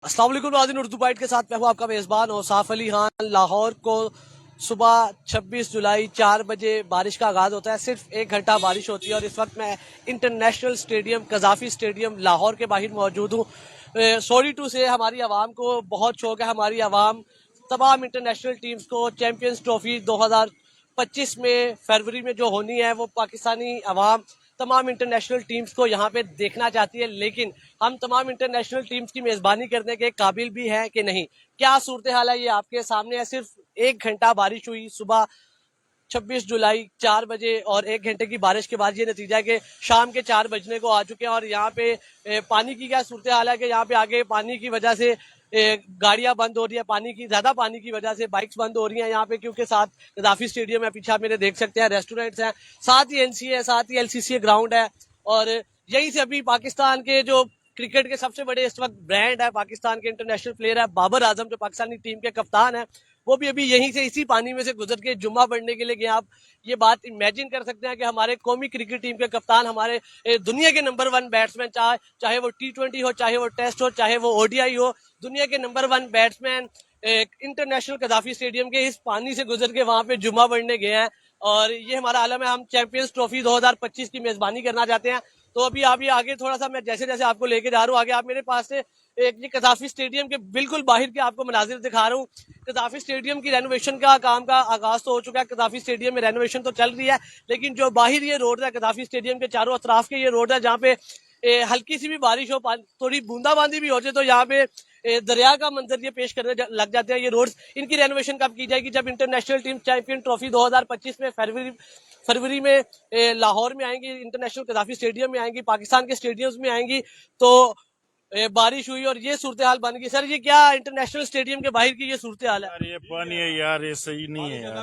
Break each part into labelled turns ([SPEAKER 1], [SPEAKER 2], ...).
[SPEAKER 1] अस्सलाम वालेकुम नाज़रीन, उर्दू बाइट के साथ मैं हूं आपका मेज़बान औसाफ अली खान। लाहौर को सुबह 26 जुलाई 4 बजे बारिश का आगाज़ होता है। सिर्फ 1 घंटा बारिश होती है और इस वक्त मैं इंटरनेशनल स्टेडियम कज़ाफ़ी स्टेडियम लाहौर के बाहर मौजूद हूँ। सॉरी टू से हमारी आवाम को बहुत शौक है। हमारी आवाम तमाम इंटरनेशनल टीम्स को चैम्पियंस ट्रॉफी 2025 में फरवरी में जो होनी है वो पाकिस्तानी अवाम तमाम इंटरनेशनल टीम्स को यहाँ पे देखना चाहती है, लेकिन हम तमाम इंटरनेशनल टीम्स की मेजबानी करने के काबिल भी हैं कि नहीं। क्या सूरत हाल है ये आपके सामने है। सिर्फ 1 घंटा बारिश हुई सुबह 26 जुलाई 4 बजे और 1 घंटे की बारिश के बाद ये नतीजा है कि शाम के 4 बजने को आ चुके हैं। और यहाँ पे पानी की क्या सूरत हाल है कि यहाँ पे आगे पानी की वजह से गाड़ियां बंद हो रही है। पानी की ज्यादा पानी की वजह से बाइक्स बंद हो रही हैं यहाँ पे, क्योंकि साथ कज़ाफ़ी स्टेडियम है, पीछे आप मेरे देख सकते हैं रेस्टोरेंट्स हैं, साथ ही एनसीए है, साथ ही एलसीसी ग्राउंड है। और यही से अभी पाकिस्तान के जो क्रिकेट के सबसे बड़े इस वक्त ब्रांड है, पाकिस्तान के इंटरनेशनल प्लेयर है बाबर आजम, जो पाकिस्तानी टीम के कप्तान है, वो भी अभी यहीं से इसी पानी में से गुजर के जुम्मा पढ़ने के लिए गए। आप ये बात इमेजिन कर सकते हैं कि हमारे कौमी क्रिकेट टीम के कप्तान, हमारे दुनिया के नंबर 1 बैट्समैन, चाहे वो T20 हो, चाहे वो टेस्ट हो, चाहे वो ODI हो, दुनिया के नंबर 1 बैट्समैन इंटरनेशनल कज़ाफ़ी स्टेडियम के इस पानी से गुजर के वहां पे जुम्मा पढ़ने गए हैं। और ये हमारा आलम है। हम चैंपियंस ट्रॉफी 2025 की मेजबानी करना चाहते हैं। तो अभी आप ये आगे थोड़ा सा मैं जैसे जैसे आपको लेके जा रहा हूँ, आगे आप मेरे पास से एक ये कज़ाफ़ी स्टेडियम के बिल्कुल बाहर के आपको मनाजिर दिखा रहा हूँ। कज़ाफ़ी स्टेडियम की रेनोवेशन का काम का आगाज तो हो चुका है। कज़ाफ़ी स्टेडियम में रेनोवेशन तो चल रही है, लेकिन जो बाहर ये रोड है, कज़ाफ़ी स्टेडियम के चारों अतराफ के ये रोड है, जहाँ पे हल्की सी भी बारिश हो, थोड़ी बूंदाबांदी भी हो जाए तो यहाँ पे दरिया का मंजर ये पेश करने लग जाते हैं ये रोड्स। इनकी रेनोवेशन कब की जाएगी? जब इंटरनेशनल टीम चैंपियन ट्रॉफी 2025 में फरवरी में लाहौर में आएंगी, इंटरनेशनल कज़ाफ़ी स्टेडियम में आएंगी, पाकिस्तान के स्टेडियम्स में आएंगी, तो बारिश हुई और ये सूरत हाल बन गई। सर, ये क्या इंटरनेशनल स्टेडियम के बाहर की ये सूरत हाल है?
[SPEAKER 2] यार ये पानी है यार, ये सही नहीं है यार।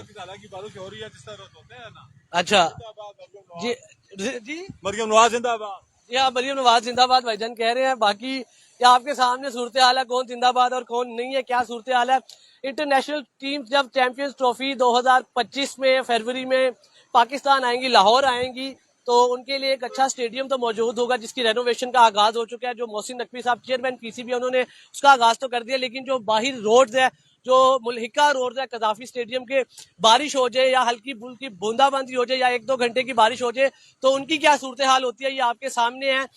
[SPEAKER 1] अच्छा जी जी,
[SPEAKER 2] मरियम नवाज जिंदाबाद।
[SPEAKER 1] या मरियम नवाज जिंदाबाद भाईजान कह रहे हैं। बाकी ये आपके सामने सूरत हाल है, कौन जिंदाबाद और कौन नहीं है, क्या सूरत हाल है। इंटरनेशनल टीम जब चैंपियंस ट्रॉफी 2025 में फरवरी में पाकिस्तान आएंगी, लाहौर आएंगी, तो उनके लिए एक अच्छा स्टेडियम तो मौजूद होगा, जिसकी रेनोवेशन का आगाज हो चुका है। जो मोहसिन नकवी साहब चेयरमैन PCB, उन्होंने उसका आगाज तो कर दिया, लेकिन जो बाहर रोड्स है, जो मुल्हिका रोड है कज़ाफ़ी स्टेडियम के, बारिश हो जाए या हल्की फुल्की बूंदाबांदी हो जाए या 1-2 घंटे की बारिश हो जाए तो उनकी क्या सूरत हाल होती है, ये आपके सामने है।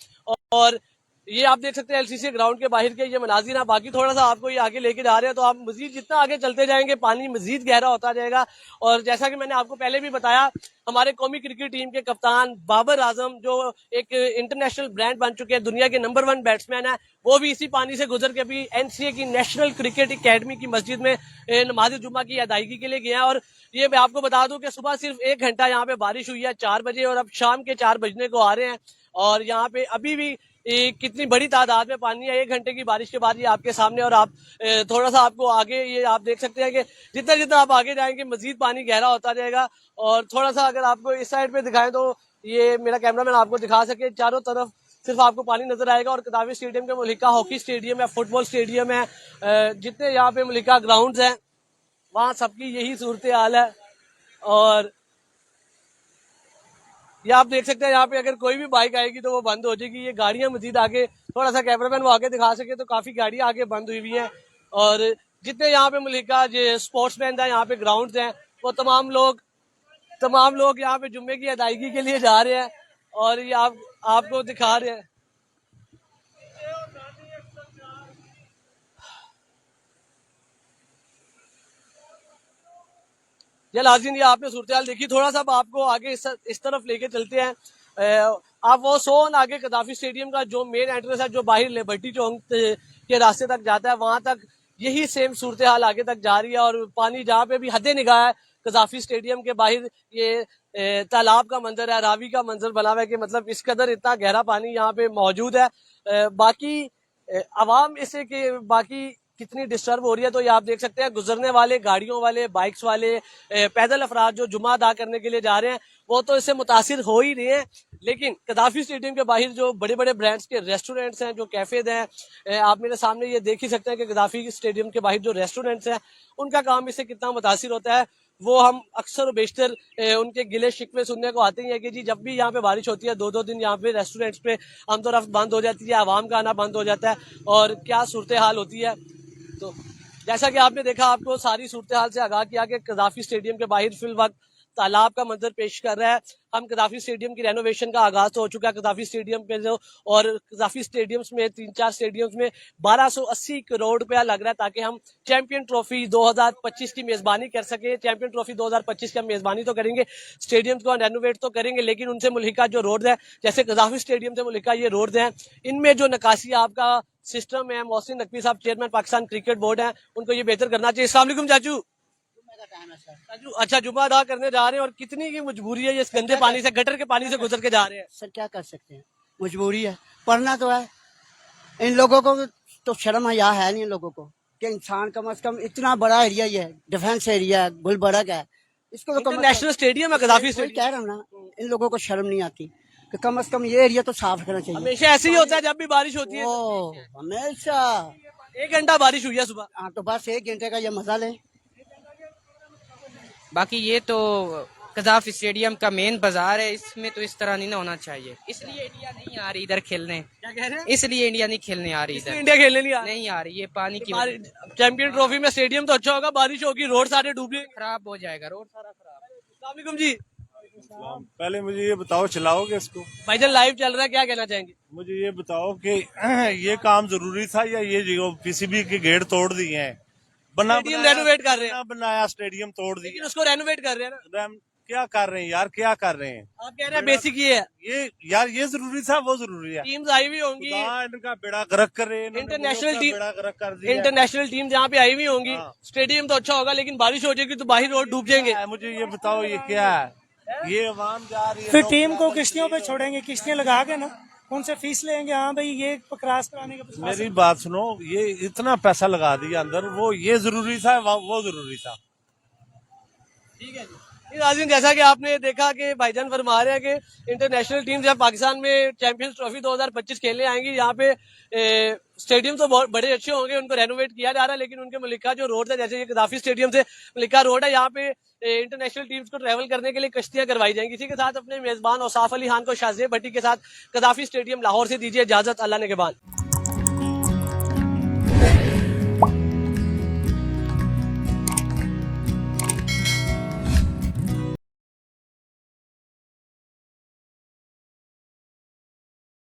[SPEAKER 1] और ये आप देख सकते हैं LCC ग्राउंड के बाहर के ये मनाजिर है। बाकी थोड़ा सा आपको ये आगे लेके जा रहे हैं तो आप मजीद जितना आगे चलते जाएंगे पानी मजीद गहरा होता जाएगा। और जैसा कि मैंने आपको पहले भी बताया, हमारे कौमी क्रिकेट टीम के कप्तान बाबर आजम, जो एक इंटरनेशनल ब्रांड बन चुके हैं, दुनिया के नंबर 1 बैट्समैन है, वो भी इसी पानी से गुजर के अभी NCA की नेशनल क्रिकेट अकेडमी की मस्जिद में नमाज जुम्मा की अदायगी के लिए गए हैं। और ये मैं आपको बता दूं कि सुबह सिर्फ 1 घंटा यहाँ पे बारिश हुई है 4 बजे, और अब शाम के 4 बजने को आ रहे हैं और यहाँ पे अभी भी कितनी बड़ी तादाद में पानी है 1 घंटे की बारिश के बाद, ये आपके सामने। और आप थोड़ा सा आपको आगे ये आप देख सकते हैं कि जितना जितना आप आगे जाएंगे मजीद पानी गहरा होता जाएगा। और थोड़ा सा अगर आपको इस साइड पे दिखाएं तो ये मेरा कैमरामैन आपको दिखा सके, चारों तरफ सिर्फ आपको पानी नजर आएगा। और कज़ाफ़ी स्टेडियम के मुल्हिका हॉकी स्टेडियम है, फुटबॉल स्टेडियम है, जितने यहाँ पे मुल्हिका ग्राउंड्स हैं वहाँ सबकी यही सूरत हाल है। और ये आप देख सकते हैं यहाँ पे अगर कोई भी बाइक आएगी तो वो बंद हो जाएगी। ये गाड़ियां मजीद आगे, थोड़ा सा कैमरामैन वो आगे दिखा सके तो काफी गाड़ियां आगे बंद हुई हुई हैं। और जितने यहाँ पे मुल्हिका जो स्पोर्ट्समैन है, यहाँ पे ग्राउंड्स हैं, वो तमाम लोग यहाँ पे जुम्मे की अदायगी के लिए जा रहे हैं। और ये आपको दिखा रहे हैं। ये लाजिन, ये आपने सूरत हाल देखी। थोड़ा सा आपको आगे इस तरफ लेके चलते हैं। आप वो सोन आगे कज़ाफ़ी स्टेडियम का जो मेन एंट्रेंस है, जो बाहर लिबर्टी चौक के रास्ते तक जाता है, वहां तक यही सेम सूरत हाल आगे तक जा रही है। और पानी जहाँ पे भी हद निगाह है कज़ाफ़ी स्टेडियम के बाहर, ये तालाब का मंजर है, रावी का मंजर बना हुआ है कि मतलब इस कदर इतना गहरा पानी यहाँ पे मौजूद है। बाकी आवाम इससे कि बाकी कितनी डिस्टर्ब हो रही है तो ये आप देख सकते हैं। गुजरने वाले गाड़ियों वाले, बाइक्स वाले, पैदल अफराद जो जुमा अदा करने के लिए जा रहे हैं वो तो इससे मुतासिर हो ही रहे हैं। लेकिन कज़ाफ़ी स्टेडियम के बाहर जो बड़े बड़े ब्रांड्स के रेस्टोरेंट्स हैं, जो कैफेज हैं, आप मेरे सामने ये देख ही सकते हैं कि कज़ाफ़ी स्टेडियम के बाहर जो रेस्टोरेंट्स हैं उनका काम इससे कितना मुतासिर होता है। वो हम अक्सर और बेशतर उनके गिले शिकवे सुनने को आते ही है कि जी जब भी यहाँ पे बारिश होती है 2-2 दिन यहाँ पे रेस्टोरेंट्स पे आमतौर पर बंद हो जाती है, आवाम का आना बंद हो जाता है और क्या सूरत हाल होती है। तो जैसा कि आपने देखा, आपको सारी सूरत हाल से आगाह किया कि कदाफी स्टेडियम के बाहर फिल वक्त तालाब का मंजर पेश कर रहा है। हम कदाफी स्टेडियम की रेनोवेशन का आगाज तो हो चुका है कदाफी स्टेडियम पे जो, और कदाफी स्टेडियम्स में 3-4 स्टेडियम्स में 1280 करोड़ रुपया लग रहा है ताकि हम चैंपियन ट्रॉफी 2025 की मेजबानी कर सके। चैंपियन ट्रॉफी 2025 की हम मेजबानी तो करेंगे, स्टेडियम को रेनोवेट तो करेंगे, लेकिन उनसे मुल्हिका जो रोड है, जैसे कदाफी स्टेडियम से मुल्हिका ये रोड हैं, इनमें जो नकासी आपका सिस्टम है, मोहसिन नकवी साहब चेयरमैन पाकिस्तान क्रिकेट बोर्ड है, उनको ये बेहतर करना चाहिए। अस्सलाम वालेकुम चाचू। अच्छा, जुमा अदा करने जा रहे हैं और कितनी की मजबूरी है, ये इस गंदे पानी से, गटर के पानी से गुजर के जा रहे हैं।
[SPEAKER 3] सर क्या कर सकते हैं, मजबूरी है, पढ़ना तो है। इन लोगों को तो शर्म हया है नहीं इन लोगों को कि इंसान कम से कम इतना बड़ा एरिया ही है, डिफेंस एरिया है, गुलबर्ग है, इसको तो
[SPEAKER 1] नेशनल स्टेडियम है कदाफी
[SPEAKER 3] वही
[SPEAKER 1] स्टेडियम।
[SPEAKER 3] कह रहा हूँ ना, इन लोगों को शर्म नहीं आती कि कम से कम ये एरिया तो साफ करना चाहिए।
[SPEAKER 1] हमेशा ऐसे ही होता है जब भी बारिश होती है।
[SPEAKER 3] ओ हमेशा
[SPEAKER 1] 1 घंटा बारिश हुई है सुबह।
[SPEAKER 3] हाँ तो बस 1 घंटे का ये मजा ले।
[SPEAKER 4] बाकी ये तो कजाफ स्टेडियम का मेन बाजार है, इसमें तो इस तरह नहीं ना होना चाहिए, इसलिए इंडिया नहीं आ रही इधर खेलने।
[SPEAKER 1] क्या कह रहे हैं?
[SPEAKER 4] इसलिए इंडिया नहीं खेलने आ रही इधर,
[SPEAKER 1] इंडिया खेलने नहीं आ रही।
[SPEAKER 4] नहीं आ रही, ये पानी की वजह से
[SPEAKER 1] चैंपियन ट्रॉफी में स्टेडियम तो अच्छा होगा, बारिश होगी रोड सारे डूबे।
[SPEAKER 4] खराब हो जाएगा, रोड सारा खराब।
[SPEAKER 1] अस्सलाम वालेकुम जी।
[SPEAKER 2] पहले मुझे ये बताओ, चलाओगे इसको?
[SPEAKER 1] भाईजान लाइव चल रहा है, क्या कहना चाहेंगे?
[SPEAKER 2] मुझे ये बताओ कि ये काम जरूरी था या ये जो पीसीबी के गेट तोड़ दिए हैं,
[SPEAKER 1] स्टेडियम रेनोवेट कर रहे हैं,
[SPEAKER 2] बनाया स्टेडियम तोड़
[SPEAKER 1] लेकिन
[SPEAKER 2] दिया,
[SPEAKER 1] उसको रेनोवेट कर रहे हैं ना।
[SPEAKER 2] क्या कर रहे हैं यार, क्या कर रहे हैं?
[SPEAKER 1] आप कह रहे हैं बेसिक ये है,
[SPEAKER 2] ये यार ये जरूरी था, वो जरूरी है।
[SPEAKER 1] टीम्स आई हुई होंगी,
[SPEAKER 2] खुदा इनका बेड़ा गर्क करे,
[SPEAKER 1] इंटरनेशनल टीम,
[SPEAKER 2] बेड़ा गर्क कर दिया।
[SPEAKER 1] इंटरनेशनल टीम जहाँ पे आई हुई होंगी,
[SPEAKER 2] हाँ।
[SPEAKER 1] स्टेडियम तो अच्छा होगा लेकिन बारिश हो जाएगी तो बाहर रोड डूब जाएंगे।
[SPEAKER 2] मुझे ये बताओ ये क्या है? ये अवाम जा रही है,
[SPEAKER 5] फिर टीम को किश्तियों पे छोड़ेंगे, किश्तियां लगा के ना उनसे फीस लेंगे। हाँ भाई ये क्रॉस कराने के 50।
[SPEAKER 2] मेरी बात सुनो, ये इतना पैसा लगा दिया अंदर, वो ये जरूरी था, वो जरूरी था।
[SPEAKER 1] ठीक है जी। नाज़रीन, जैसा कि आपने देखा कि भाईजान फरमा रहे हैं कि इंटरनेशनल टीम जब पाकिस्तान में चैंपियंस ट्रॉफी 2025 खेलने आएंगी, यहाँ पे स्टेडियम तो बहुत बड़े अच्छे होंगे, उनको रेनोवेट किया जा रहा है, लेकिन उनके मुल्लिका जो रोड है, जैसे ये कदाफी स्टेडियम से मुल्लिका रोड है, यहाँ पे इंटरनेशनल टीम्स को ट्रैवल करने के लिए कश्तियां करवाई जाएंगी। इसी के साथ अपने मेजबान औसाफ अली खान को शाज़ेब भट्टी के साथ कदाफी स्टेडियम लाहौर से दीजिए इजाजत। अल्लाह ने के बाद।